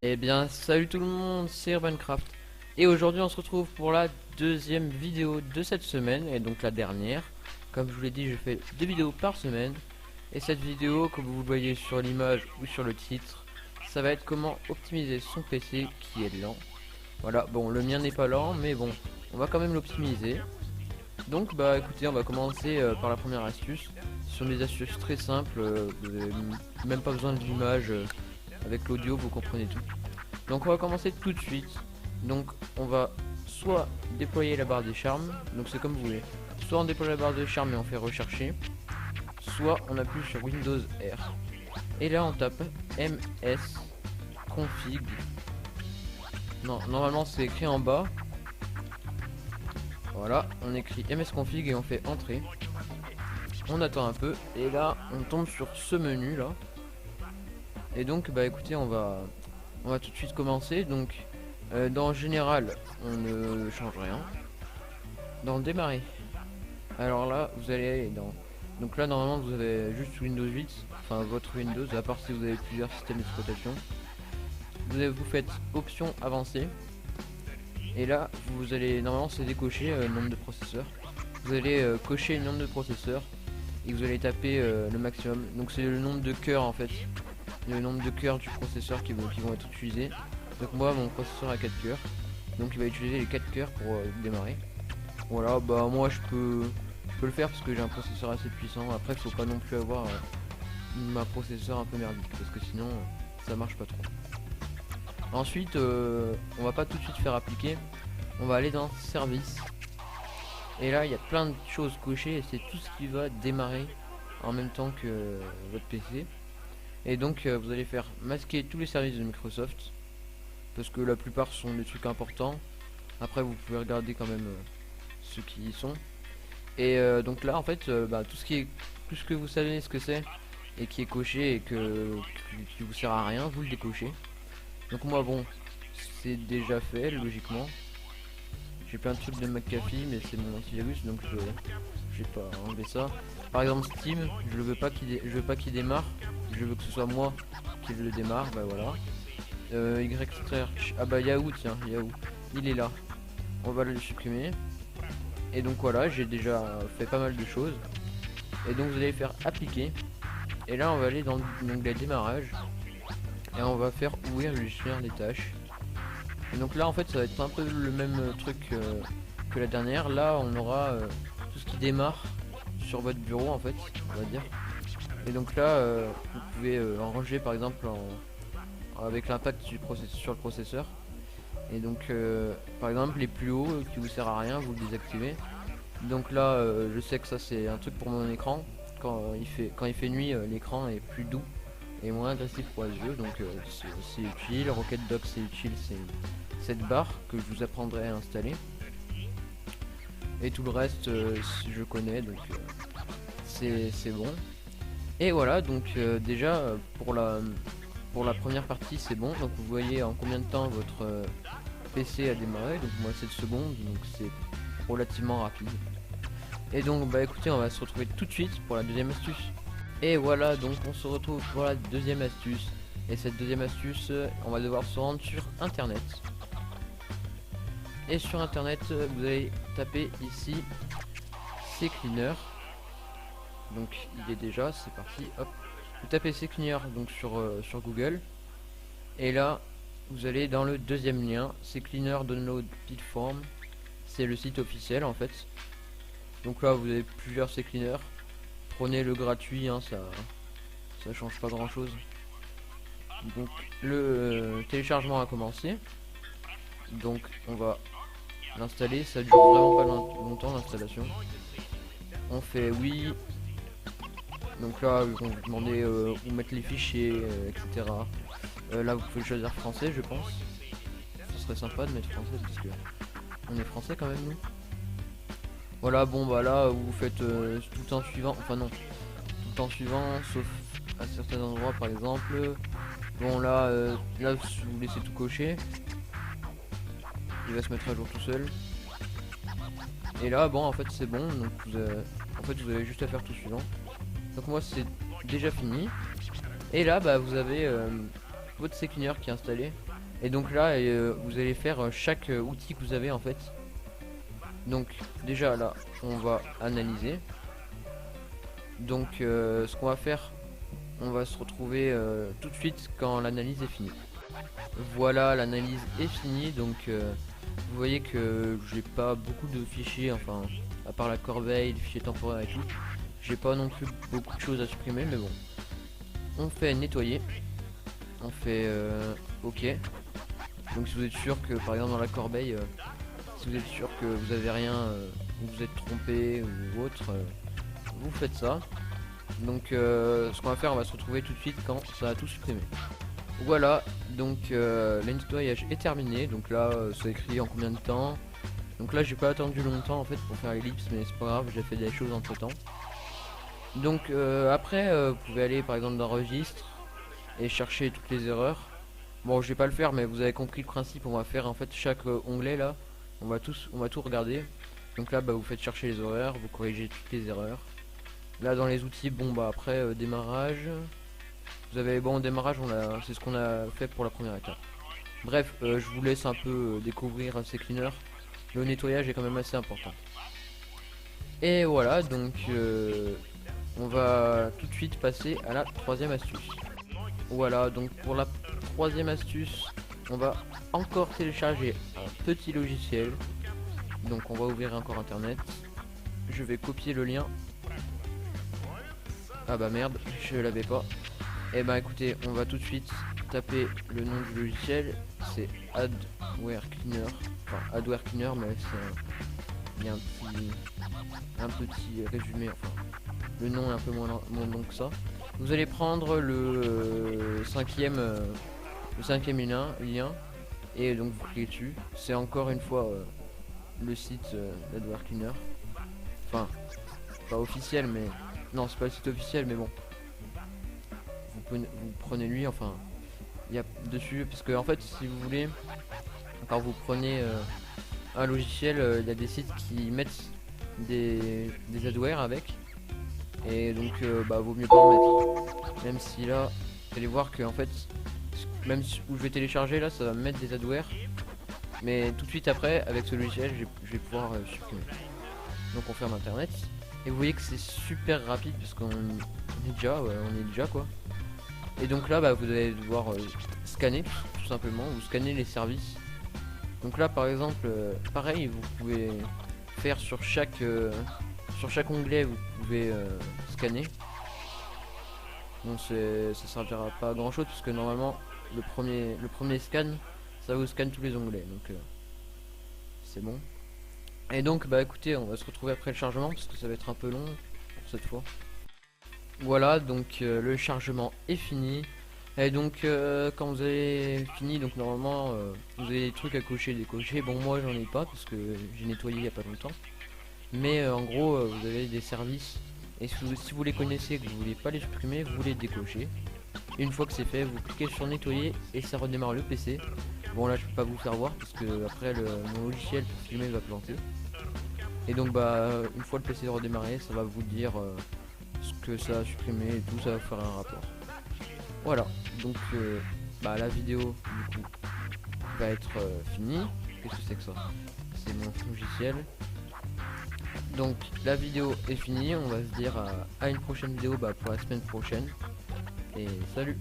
Eh bien, salut tout le monde, c'est Urbancraft. Et aujourd'hui, on se retrouve pour la deuxième vidéo de cette semaine, et donc la dernière. Comme je vous l'ai dit, je fais 2 vidéos par semaine. Et cette vidéo, comme vous le voyez sur l'image ou sur le titre, ça va être comment optimiser son PC qui est lent. Voilà, bon, le mien n'est pas lent, mais bon, on va quand même l'optimiser. Donc, bah écoutez, on va commencer par la première astuce. Ce sont des astuces très simples, vous n'avez même pas besoin de l'image. Avec l'audio, vous comprenez tout. Donc on va commencer tout de suite. Donc on va soit déployer la barre des charmes, donc c'est comme vous voulez. Soit on déploie la barre de charme et on fait rechercher, soit on appuie sur Windows R. Et là on tape ms config. Non, normalement c'est écrit en bas. Voilà, on écrit ms config et on fait entrée. On attend un peu et là on tombe sur ce menu là. Et donc bah écoutez, on va tout de suite commencer. Donc dans général on ne change rien. Dans démarrer, alors là vous allez aller dans, donc là normalement vous avez juste Windows 8, enfin votre Windows, à part si vous avez plusieurs systèmes d'exploitation. Vous faites option avancée et là vous allez, normalement c'est décoché nombre de processeurs. Vous allez cocher le nombre de processeurs et vous allez taper le maximum. Donc c'est le nombre de cœurs en fait, le nombre de cœurs du processeur qui vont être utilisés. Donc moi mon processeur a 4 cœurs, donc il va utiliser les 4 cœurs pour démarrer. Voilà, bah moi je peux le faire parce que j'ai un processeur assez puissant. Après faut pas non plus avoir un processeur un peu merdique parce que sinon ça marche pas trop. Ensuite on va pas tout de suite faire appliquer, on va aller dans service. Et là il y a plein de choses cochées et c'est tout ce qui va démarrer en même temps que votre PC. Et donc vous allez faire masquer tous les services de Microsoft parce que la plupart sont des trucs importants. Après vous pouvez regarder quand même ceux qui y sont. Et donc là en fait bah, tout ce que vous savez ce que c'est et qui est coché et qui vous sert à rien, vous le décochez. Donc moi bon, c'est déjà fait logiquement. J'ai plein de trucs de McAfee mais c'est mon antivirus donc je vais pas enlever ça. Par exemple Steam, je veux pas qu'il démarre, je veux que ce soit moi qui le démarre, bah voilà. Y extraire, ah bah Yahoo, tiens, Yahoo, il est là. On va le supprimer. Et donc voilà, j'ai déjà fait pas mal de choses. Et donc vous allez faire appliquer. Et là on va aller dans l'onglet démarrage. Et on va faire ouvrir le gestionnaire des tâches. Et donc là en fait ça va être un peu le même truc que la dernière. Là on aura tout ce qui démarre sur votre bureau en fait, on va dire. Et donc là vous pouvez en ranger par exemple avec l'impact sur le processeur. Et donc par exemple les plus hauts qui vous sert à rien, vous le désactivez. Donc là je sais que ça c'est un truc pour mon écran. Quand il fait nuit, l'écran est plus doux et moins agressif pour les yeux, donc c'est utile. Rocket Dock c'est utile, c'est cette barre que je vous apprendrai à installer. Et tout le reste je connais, donc c'est bon. Et voilà, donc déjà pour la première partie c'est bon. Donc vous voyez en combien de temps votre PC a démarré. Donc moi 7 secondes, donc c'est relativement rapide. Et donc bah écoutez, on va se retrouver tout de suite pour la deuxième astuce. Et voilà, donc on se retrouve pour la deuxième astuce. Et cette deuxième astuce, on va devoir se rendre sur internet. Et sur internet, vous allez taper ici CCleaner. Donc il est déjà, c'est parti, hop. Vous tapez CCleaner donc sur Google. Et là, vous allez dans le deuxième lien, CCleaner Download Platform. C'est le site officiel en fait. Donc là vous avez plusieurs CCleaners. Prenez le gratuit, hein, ça change pas grand chose. Donc le téléchargement a commencé. Donc on va l'installer, ça dure vraiment pas longtemps l'installation. On fait oui. Donc là ils vont vous demander où mettre les fichiers, etc. Là vous pouvez choisir français je pense. Ce serait sympa de mettre français parce que on est français quand même nous. Voilà, bon bah là vous faites tout en suivant, enfin non, tout en suivant sauf à certains endroits par exemple. Bon là, là vous laissez tout cocher, il va se mettre à jour tout seul. Et là bon en fait c'est bon, donc en fait vous avez juste à faire tout suivant. Donc moi c'est déjà fini. Et là bah vous avez votre CCleaner qui est installé. Et donc là vous allez faire chaque outil que vous avez en fait. Donc déjà là on va analyser. Donc ce qu'on va faire, on va se retrouver tout de suite quand l'analyse est finie. Voilà, l'analyse est finie. Donc vous voyez que j'ai pas beaucoup de fichiers, enfin à part la corbeille, les fichiers temporaires et tout, j'ai pas non plus beaucoup de choses à supprimer, mais bon. On fait nettoyer, on fait OK. Donc si vous êtes sûr que par exemple dans la corbeille, si vous êtes sûr que vous avez rien, ou vous êtes trompé ou autre, vous faites ça. Donc ce qu'on va faire, on va se retrouver tout de suite quand ça a tout supprimé. Voilà, donc le nettoyage est terminé. Donc là c'est écrit en combien de temps. Donc là j'ai pas attendu longtemps en fait pour faire l'ellipse, mais c'est pas grave, j'ai fait des choses entre temps. Donc après vous pouvez aller par exemple dans registre et chercher toutes les erreurs. Bon, je vais pas le faire, mais vous avez compris le principe. On va faire en fait chaque onglet là, on va tout regarder. Donc là bah vous faites chercher les erreurs, vous corrigez toutes les erreurs. Là dans les outils, bon bah après démarrage, vous avez bon démarrage, c'est ce qu'on a fait pour la première étape. Bref, je vous laisse un peu découvrir ces cleaners. Le nettoyage est quand même assez important. Et voilà, donc on va tout de suite passer à la troisième astuce. Voilà, donc pour la troisième astuce, on va encore télécharger un petit logiciel. Donc on va ouvrir encore internet. Je vais copier le lien. Ah bah merde, je l'avais pas. Et bah écoutez, on va tout de suite taper le nom du logiciel. C'est Adware Cleaner. Enfin Adware Cleaner, mais il y a un petit résumé. Enfin, le nom est un peu moins long que ça. Vous allez prendre le cinquième lien et donc vous cliquez dessus. C'est encore une fois le site d'Adware Cleaner. Enfin, pas officiel, mais non, c'est pas le site officiel, mais bon. Vous prenez lui, enfin, il y a dessus, parce que en fait, si vous voulez, quand vous prenez un logiciel, il y a des sites qui mettent des adware avec. Et donc bah vaut mieux pas en mettre. Même si là vous allez voir que en fait même où je vais télécharger là ça va me mettre des adware. Mais tout de suite après avec ce logiciel je vais pouvoir supprimer. Donc on ferme internet. Et vous voyez que c'est super rapide parce qu'on est déjà on est déjà quoi. Et donc là bah, vous allez devoir scanner tout simplement. Vous scannez les services. Donc là par exemple pareil vous pouvez faire sur chaque onglet vous pouvez scanner. Bon ça servira pas à grand chose parce que normalement le premier scan ça vous scanne tous les onglets, donc c'est bon. Et donc bah écoutez, on va se retrouver après le chargement parce que ça va être un peu long pour cette fois. Voilà, donc le chargement est fini. Et donc quand vous avez fini, donc normalement vous avez des trucs à cocher, décocher. Bon moi j'en ai pas parce que j'ai nettoyé il y a pas longtemps. Mais en gros vous avez des services et si vous les connaissez et que vous voulez pas les supprimer, vous les décochez. Une fois que c'est fait, vous cliquez sur nettoyer et ça redémarre le PC. Bon là je peux pas vous faire voir parce que après mon logiciel pour filmer va planter. Et donc bah une fois le PC redémarré, ça va vous dire ce que ça a supprimé et tout, ça va faire un rapport. Voilà, donc bah la vidéo du coup va être finie. Qu'est-ce que c'est que ça? C'est mon logiciel. Donc la vidéo est finie, on va se dire à une prochaine vidéo pour la semaine prochaine. Et salut!